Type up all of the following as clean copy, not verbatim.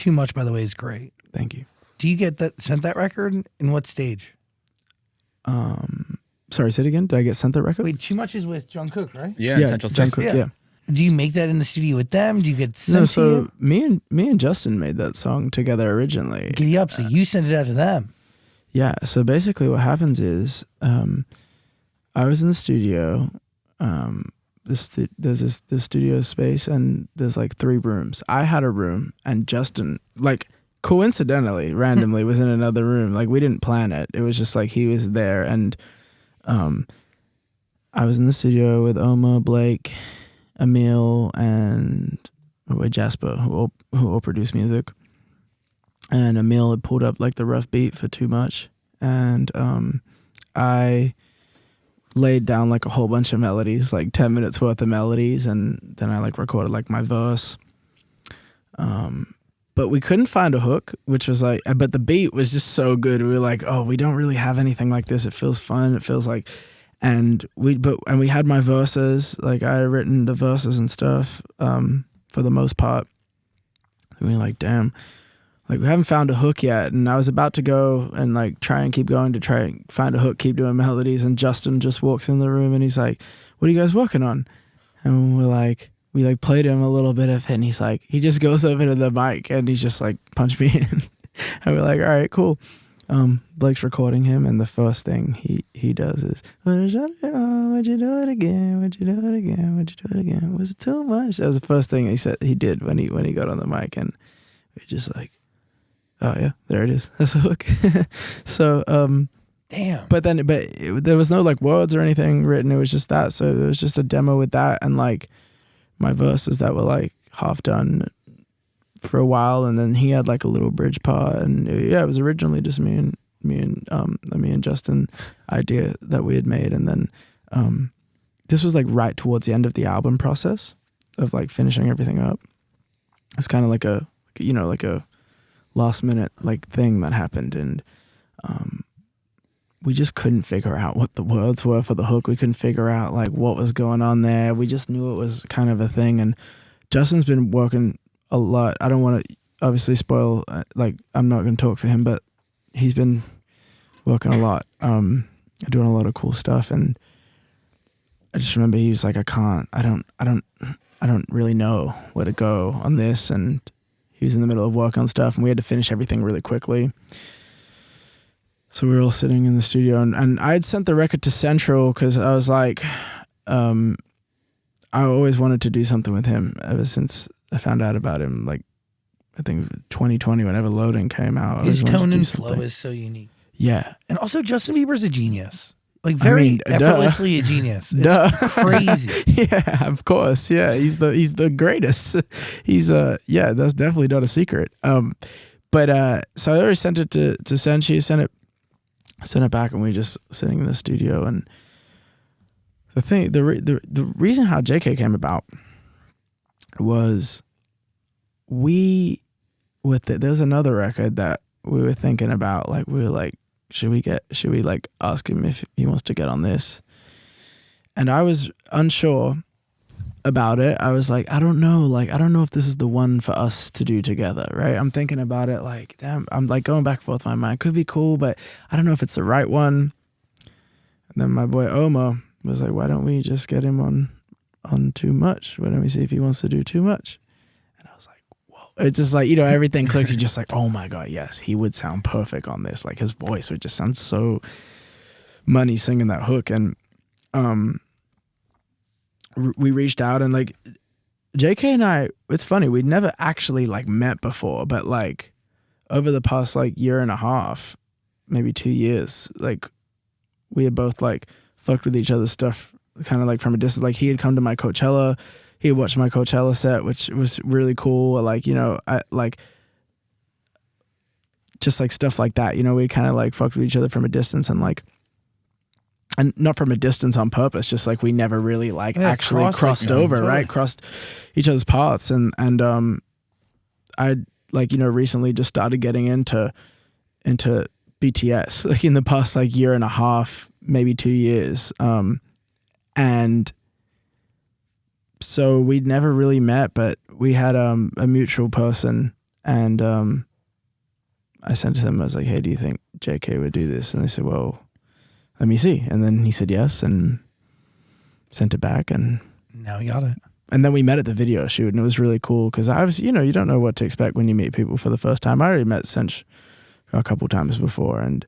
Too Much, by the way, is great. Thank you. Do you get sent that record? In what stage? Sorry, say it again. Did I get sent that record? Wait, Too Much is with Jungkook, right? Yeah, in Central City. Jungkook, yeah. Do you make that in the studio with them? Do you get sent No, to so you? me and Justin made that song together originally. Giddy Up, so you sent it out to them. Yeah, so basically what happens is I was in the studio. There's this studio space, and there's like 3 rooms. I had a room, and Justin, like coincidentally, randomly, was in another room. Like we didn't plan it. It was just like he was there, and I was in the studio with Oma, Blake, Emil, and Jasper, who all produce music. And Emil had pulled up like the rough beat for Too Much, and I laid down like a whole bunch of melodies, like 10 minutes worth of melodies, and then I like recorded like my verse. But we couldn't find a hook, which was like, but the beat was just so good. We were like, oh, we don't really have anything like this. It feels fun. It feels like, and we had my verses, like I had written the verses and stuff, for the most part. And we were like, damn, like we haven't found a hook yet. And I was about to go and like try and keep going to try and find a hook, keep doing melodies. And Justin just walks in the room and he's like, what are you guys working on? And we're like, we like played him a little bit of it, and he's like, he just goes over to the mic and he's just like, punch me in. And we're like, all right, cool. Blake's recording him, and the first thing he does is, would you do it again? Would you do it again? Would you do it again? Was it too much? That was the first thing he said he did when he got on the mic, and we just like, oh yeah, there it is. That's a hook. So Damn. but there was no like words or anything written. It was just that. So it was just a demo with that and like my verses that were like half done for a while, and then he had like a little bridge part, and yeah, it was originally just me and Justin idea that we had made, and then this was like right towards the end of the album process of like finishing everything up. It's kind of like a last minute like thing that happened, and we just couldn't figure out what the words were for the hook. We couldn't figure out like what was going on there. We just knew it was kind of a thing. And Justin's been working a lot. I don't want to obviously spoil, like I'm not going to talk for him, but he's been working a lot, doing a lot of cool stuff. And I just remember he was like, I don't really know where to go on this. And he was in the middle of work on stuff, and we had to finish everything really quickly. So we were all sitting in the studio, and I had sent the record to Central because I was like, I always wanted to do something with him ever since I found out about him. Like, I think 2020, whenever Loading came out. His tone and flow is so unique. Yeah. And also Justin Bieber's a genius. Like very effortlessly a genius. It's crazy. Yeah, of course. Yeah, he's the greatest. He's yeah, that's definitely not a secret. But so I already sent it to Senshi, sent it back, and we were just sitting in the studio. And the reason how JK came about was there's another record that we were thinking about. Like we were like, should we like ask him if he wants to get on this? And I was unsure about it. I was like, I don't know if this is the one for us to do together, right? I'm thinking about it like, damn, I'm like going back and forth in my mind. Could be cool, but I don't know if it's the right one. And then my boy Oma was like, why don't we just get him on Too Much? Why don't we see if he wants to do Too Much? And I was like, whoa. It's just like, everything clicks. You're just like, oh my God, yes, he would sound perfect on this. Like his voice would just sound so money singing that hook. And we reached out, and like JK and I, it's funny, we'd never actually like met before, but like over the past like year and a half, maybe 2 years, like we had both like fucked with each other's stuff kind of like from a distance. Like he had come to my Coachella, he had watched my Coachella set, which was really cool. Like, I like just like stuff like that, we kind of like fucked with each other from a distance, and not from a distance on purpose, just like we never really like actually crossed over, totally. Right? Crossed each other's paths. And I like, recently just started getting into BTS, like in the past like year and a half, maybe 2 years. And so we'd never really met, but we had a mutual person And I sent to them, I was like, hey, do you think JK would do this? And they said, well, let me see. And then he said yes and sent it back. And now he got it. And then we met at the video shoot, and it was really cool because I was, you don't know what to expect when you meet people for the first time. I already met Cinch a couple times before, and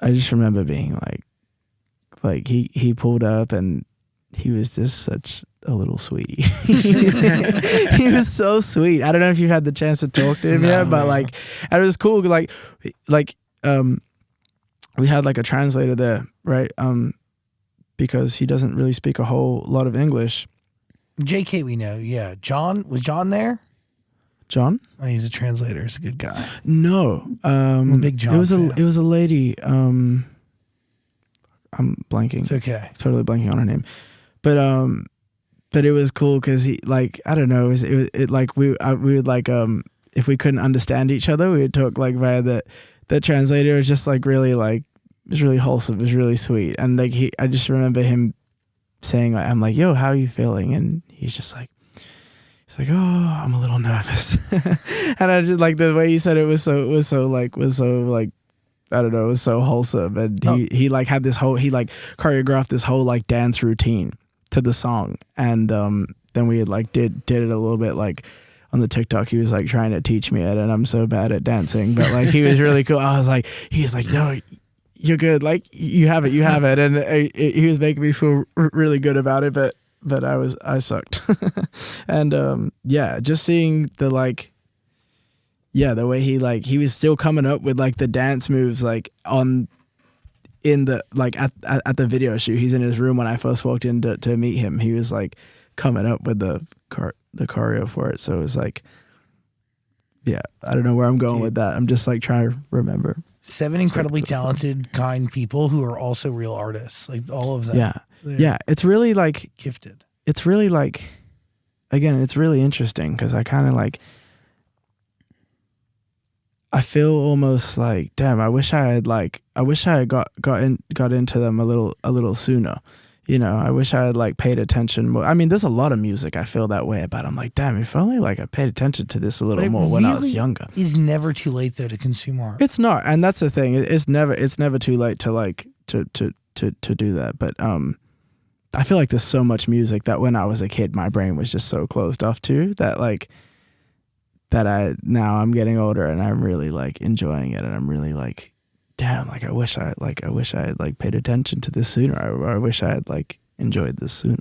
I just remember being like he pulled up and he was just such a little sweetie. He was so sweet. I don't know if you've had the chance to talk to him yet, but and it was cool. Like we had like a translator there, right? Because he doesn't really speak a whole lot of English. JK, we know. Yeah. Was John there? John? Oh, he's a translator. He's a good guy. No. I'm a big John fan. It was a lady. I'm blanking. It's okay. Totally blanking on her name. But it was cool because he, like, I don't know, it like we would like if we couldn't understand each other, we would talk like via the translator. It was just like really like, it was really wholesome. It was really sweet. And like I just remember him saying, like, I'm like, yo, how are you feeling? And he's like, oh, I'm a little nervous. And I just like the way he said it was so I don't know, it was so wholesome. And he like had this whole, he like choreographed this whole like dance routine to the song. And then we had like did it a little bit like on the TikTok. He was like trying to teach me it, and I'm so bad at dancing, but like he was really cool. I was like, he's like, no, you're good. Like you have it. And he was making me feel really good about it, but I sucked. And just seeing the like, the way he was still coming up with like the dance moves, like in the, like at the video shoot. He's in his room when I first walked in to meet him. He was like coming up with the choreo for it. So it was like, I don't know where I'm going with that. I'm just like trying to remember. 7 incredibly talented, kind people who are also real artists. Like all of them. Yeah. It's really like gifted. It's really like, again, it's really interesting because I kind of like, I feel almost like, damn, I wish I had got into them a little sooner. I wish I had like paid attention more. I mean, there's a lot of music I feel that way about. I'm like, damn, if only like I paid attention to this a little more when I was younger. It's never too late though to consume art. It's not, and that's the thing. It's never too late to like to do that. But I feel like there's so much music that when I was a kid, my brain was just so closed off to that like. That now I'm getting older and I'm really like enjoying it, and I'm really like, damn, like I wish I had like paid attention to this sooner. I wish I had like enjoyed this sooner.